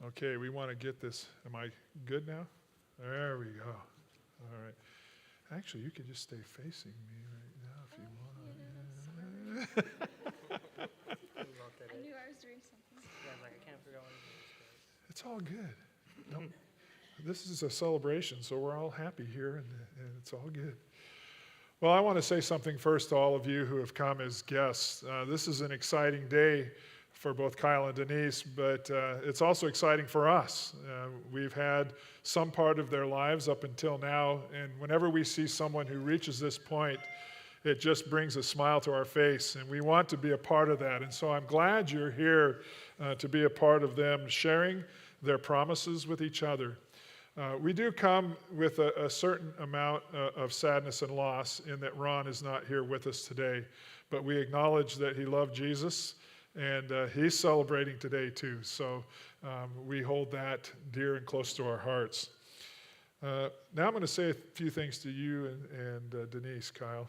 Okay, we want to get this. Am I good now? There we go. All right. Actually, you could just stay facing me right now if you want. I knew I was doing something. Yeah, I'm like, I can't figure out what it is. It's all good. No, this is a celebration, so we're all happy here, and it's all good. Well, I want to say something first to all of you who have come as guests. This is an exciting day for both Kyle and Denise, but it's also exciting for us. We've had some part of their lives up until now, and whenever we see someone who reaches this point, it just brings a smile to our face, and we want to be a part of that. And so I'm glad you're here to be a part of them sharing their promises with each other. We do come with a certain amount of sadness and loss in that Ron is not here with us today, but we acknowledge that he loved Jesus, and he's celebrating today too. So we hold that dear and close to our hearts. Now I'm going to say a few things to you and Denise, Kyle.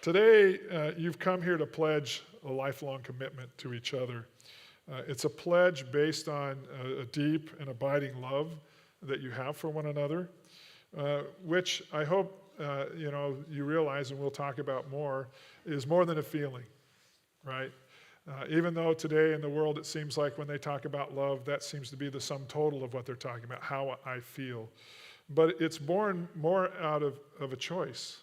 Today you've come here to pledge a lifelong commitment to each other. It's a pledge based on a deep and abiding love that you have for one another, which I hope you realize, and we'll talk about more, is more than a feeling, right? Even though today in the world it seems like when they talk about love, that seems to be the sum total of what they're talking about, how I feel. But it's born more out of a choice.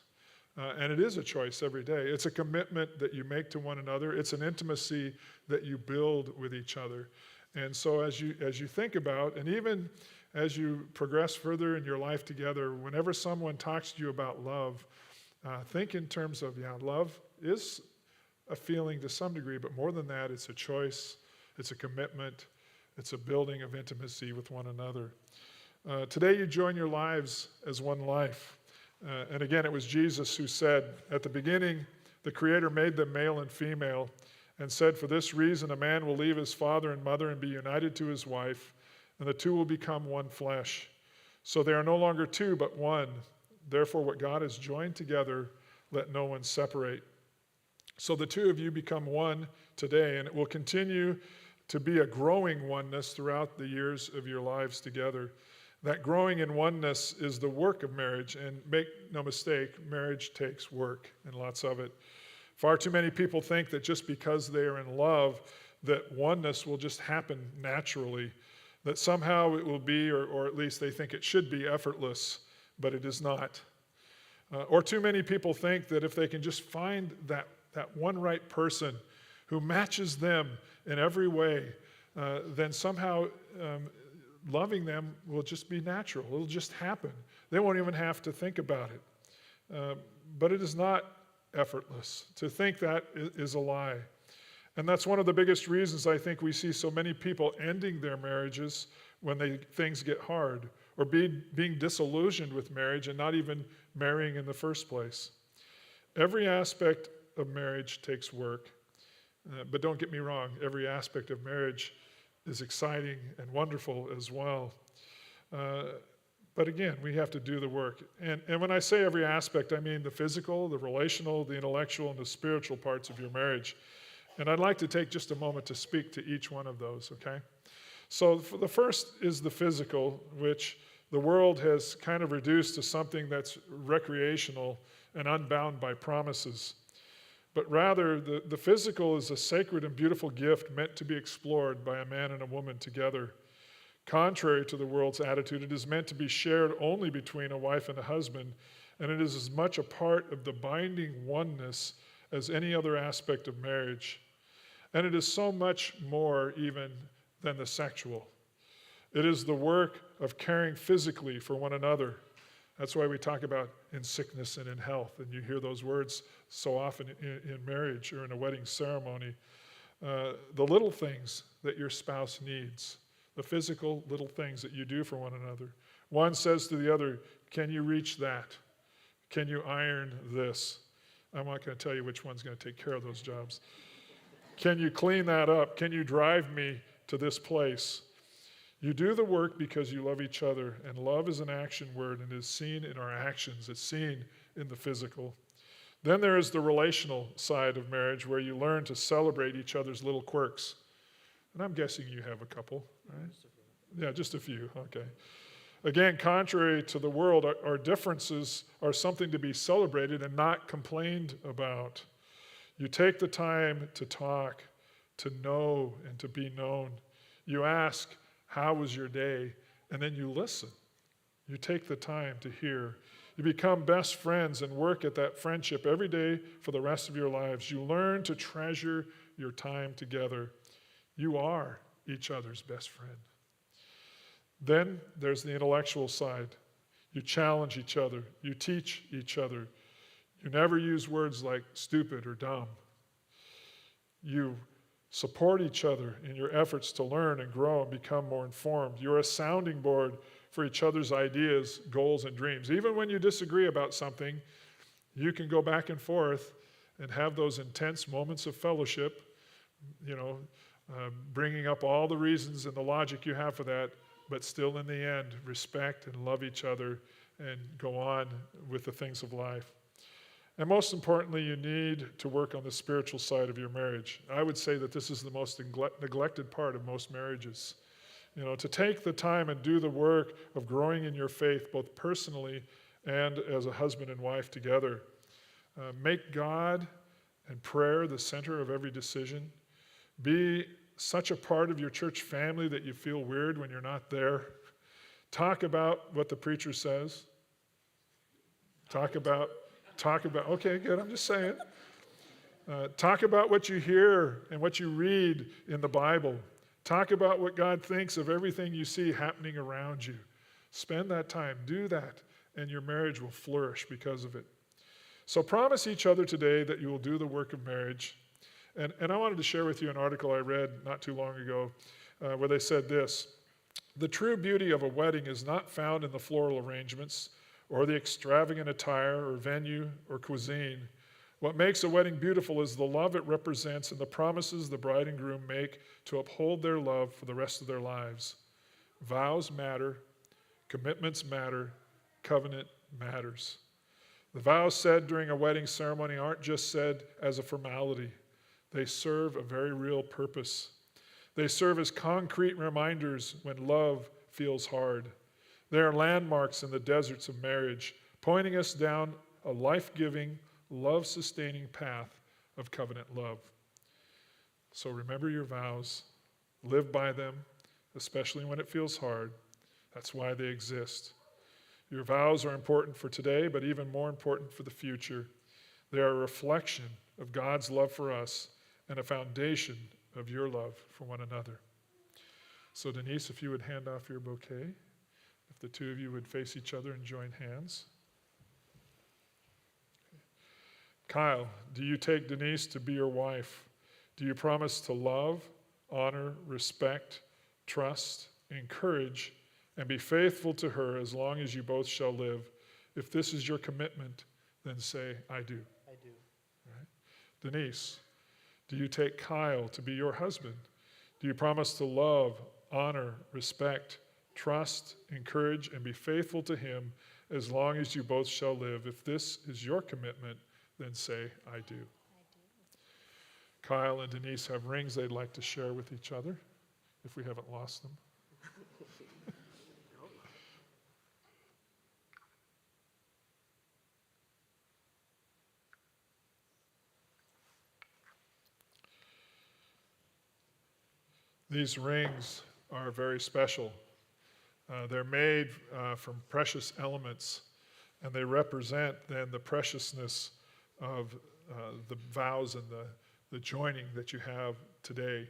And it is a choice every day. It's a commitment that you make to one another. It's an intimacy that you build with each other. And so as you think about, and even as you progress further in your life together, whenever someone talks to you about love, think in terms of, love is a feeling to some degree, but more than that, it's a choice, it's a commitment, it's a building of intimacy with one another. Today you join your lives as one life. And again, it was Jesus who said, at the beginning, the Creator made them male and female and said, for this reason, a man will leave his father and mother and be united to his wife, and the two will become one flesh. So they are no longer two, but one. Therefore, what God has joined together, let no one separate. So the two of you become one today, and it will continue to be a growing oneness throughout the years of your lives together. That growing in oneness is the work of marriage, and make no mistake, marriage takes work, and lots of it. Far too many people think that just because they are in love, that oneness will just happen naturally, that somehow it will be, or at least they think it should be, effortless, but it is not. Or too many people think that if they can just find that one right person who matches them in every way, then somehow loving them will just be natural. It'll just happen. They won't even have to think about it. But it is not effortless. To think that is a lie. And that's one of the biggest reasons I think we see so many people ending their marriages when things get hard, or being disillusioned with marriage and not even marrying in the first place. Every aspect of marriage takes work. But don't get me wrong, every aspect of marriage is exciting and wonderful as well. But again, we have to do the work. And when I say every aspect, I mean the physical, the relational, the intellectual, and the spiritual parts of your marriage. And I'd like to take just a moment to speak to each one of those, okay? So the first is the physical, which the world has kind of reduced to something that's recreational and unbound by promises. But rather, the physical is a sacred and beautiful gift meant to be explored by a man and a woman together. Contrary to the world's attitude, it is meant to be shared only between a wife and a husband, and it is as much a part of the binding oneness as any other aspect of marriage. And it is so much more even than the sexual. It is the work of caring physically for one another. That's why we talk about in sickness and in health, and you hear those words so often in marriage or in a wedding ceremony. The little things that your spouse needs, the physical little things that you do for one another. One says to the other, can you reach that? Can you iron this? I'm not going to tell you which one's going to take care of those jobs. Can you clean that up? Can you drive me to this place? You do the work because you love each other, and love is an action word and is seen in our actions. It's seen in the physical. Then there is the relational side of marriage where you learn to celebrate each other's little quirks. And I'm guessing you have a couple, right? Yeah, just a few, okay. Again, contrary to the world, our differences are something to be celebrated and not complained about. You take the time to talk, to know, and to be known. You ask, how was your day? And then you listen. You take the time to hear. You become best friends and work at that friendship every day for the rest of your lives. You learn to treasure your time together. You are each other's best friend. Then there's the intellectual side. You challenge each other. You teach each other. You never use words like stupid or dumb. You support each other in your efforts to learn and grow and become more informed. You're a sounding board for each other's ideas, goals, and dreams. Even when you disagree about something, you can go back and forth and have those intense moments of fellowship, bringing up all the reasons and the logic you have for that, but still in the end, respect and love each other and go on with the things of life. And most importantly, you need to work on the spiritual side of your marriage. I would say that this is the most neglected part of most marriages. To take the time and do the work of growing in your faith, both personally and as a husband and wife together. Make God and prayer the center of every decision. Be such a part of your church family that you feel weird when you're not there. Talk about what the preacher says. Talk about, okay, good, I'm just saying. Talk about what you hear and what you read in the Bible. Talk about what God thinks of everything you see happening around you. Spend that time, do that, and your marriage will flourish because of it. So promise each other today that you will do the work of marriage. And I wanted to share with you an article I read not too long ago where they said this: the true beauty of a wedding is not found in the floral arrangements or the extravagant attire or venue or cuisine. What makes a wedding beautiful is the love it represents and the promises the bride and groom make to uphold their love for the rest of their lives. Vows matter, commitments matter, covenant matters. The vows said during a wedding ceremony aren't just said as a formality. They serve a very real purpose. They serve as concrete reminders when love feels hard. They are landmarks in the deserts of marriage, pointing us down a life-giving, love-sustaining path of covenant love. So remember your vows. Live by them, especially when it feels hard. That's why they exist. Your vows are important for today, but even more important for the future. They are a reflection of God's love for us and a foundation of your love for one another. So Denise, if you would hand off your bouquet, if the two of you would face each other and join hands. Kyle, do you take Denise to be your wife? Do you promise to love, honor, respect, trust, encourage, and be faithful to her as long as you both shall live? If this is your commitment, then say, I do. I do. Right? Denise, do you take Kyle to be your husband? Do you promise to love, honor, respect, trust, encourage, and be faithful to him as long as you both shall live? If this is your commitment, then say, I do. I do. Kyle and Denise have rings they'd like to share with each other, if we haven't lost them. These rings are very special. They're made from precious elements, and they represent then the preciousness of the vows and the joining that you have today.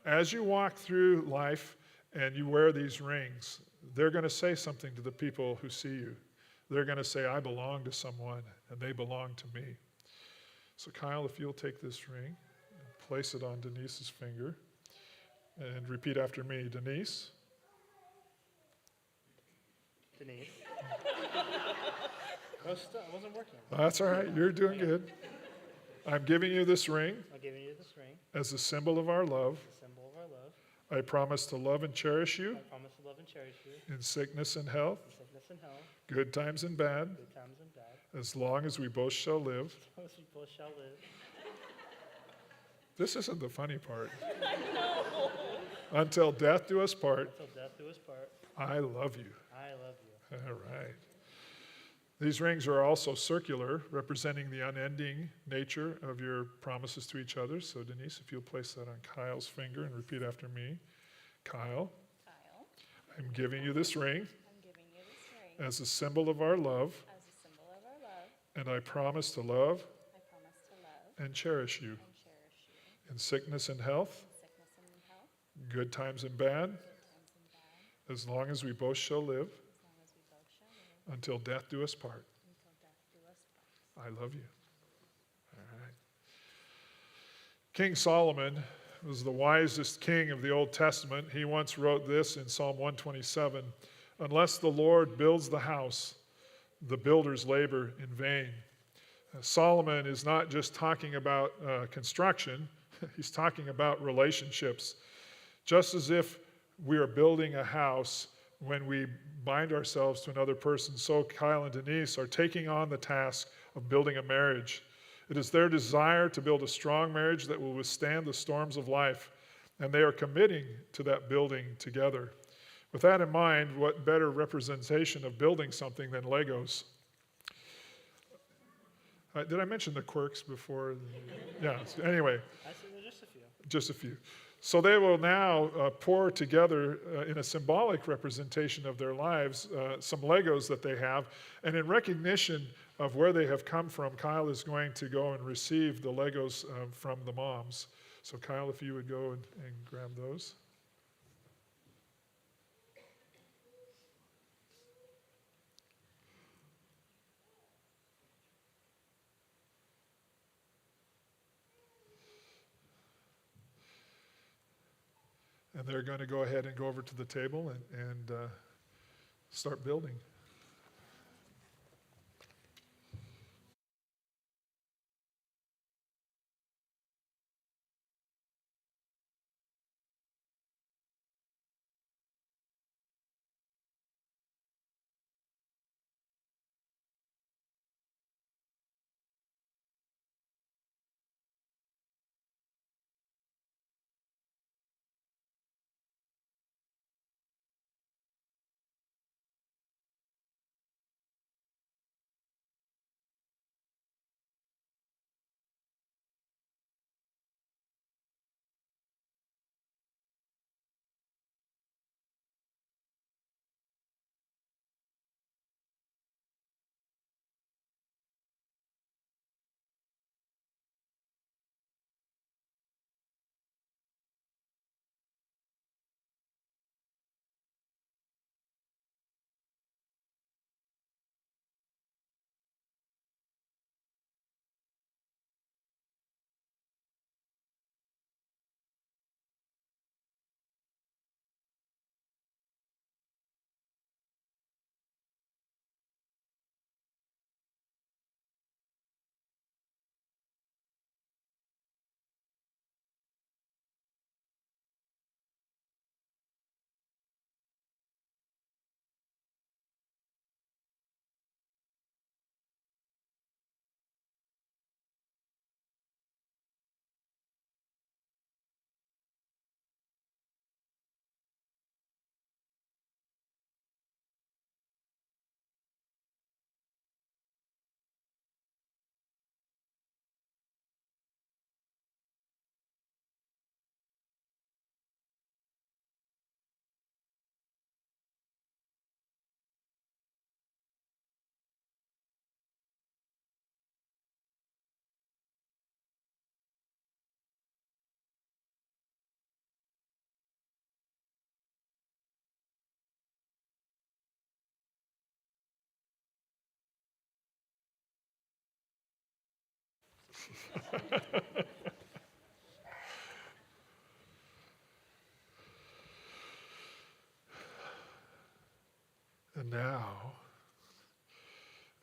As you walk through life and you wear these rings, they're going to say something to the people who see you. They're going to say, I belong to someone, and they belong to me. So Kyle, if you'll take this ring and place it on Denise's finger, and repeat after me. Denise. Denise. I wasn't working. That's all right. You're doing good. I'm giving you this ring I'm giving you this ring as a symbol of our love. as a symbol of our love. I promise to love and cherish you I promise to love and cherish you in sickness and health, in sickness and health, good times and bad, good times and bad, as long as we both shall live. as long as we both shall live. This isn't the funny part. No. until death do us part. until death do us part. I love you. I love you. All right. These rings are also circular, representing the unending nature of your promises to each other. So Denise, if you'll place that on Kyle's finger and repeat after me. Kyle, Kyle, I'm giving you this ring I'm giving you this ring as a symbol of our love, as a symbol of our love. and I promise to love I promise to love and cherish you and cherish you in sickness and health, in sickness and in health, good times and bad, good times and bad, as long as we both shall live as long as we both shall live until death do us part. until death do us part. I love you. All right. King Solomon was the wisest king of the Old Testament. He once wrote this in Psalm 127, "Unless the Lord builds the house, the builders labor in vain." Solomon is not just talking about construction, he's talking about relationships. Just as if we are building a house when we bind ourselves to another person, so Kyle and Denise are taking on the task of building a marriage. It is their desire to build a strong marriage that will withstand the storms of life, and they are committing to that building together. With that in mind, what better representation of building something than Legos? Did I mention the quirks before? Yeah, anyway, I see there's just a few. just a few. So they will now pour together in a symbolic representation of their lives some Legos that they have. And in recognition of where they have come from, Kyle is going to go and receive the Legos from the moms. So Kyle, if you would go and grab those. And they're going to go ahead and go over to the table and start building. And now,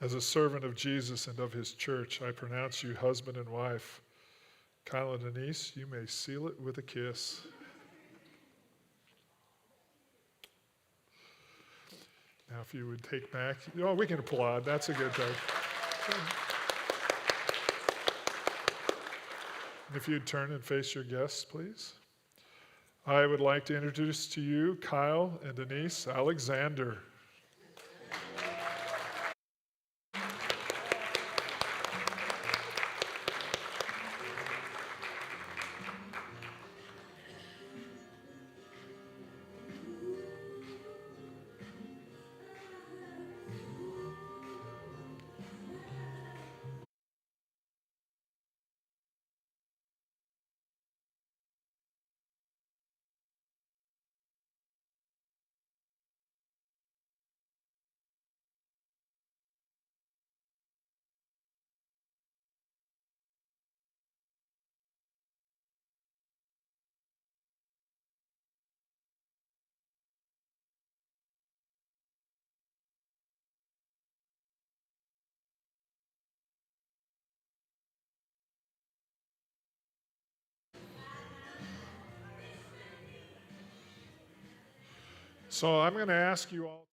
as a servant of Jesus and of his church, I pronounce you husband and wife. Kyle and Denise, you may seal it with a kiss. Now, if you would take back, oh, we can applaud. That's a good thing. And if you'd turn and face your guests, please. I would like to introduce to you Kyle and Denise Alexander. So I'm going to ask you all.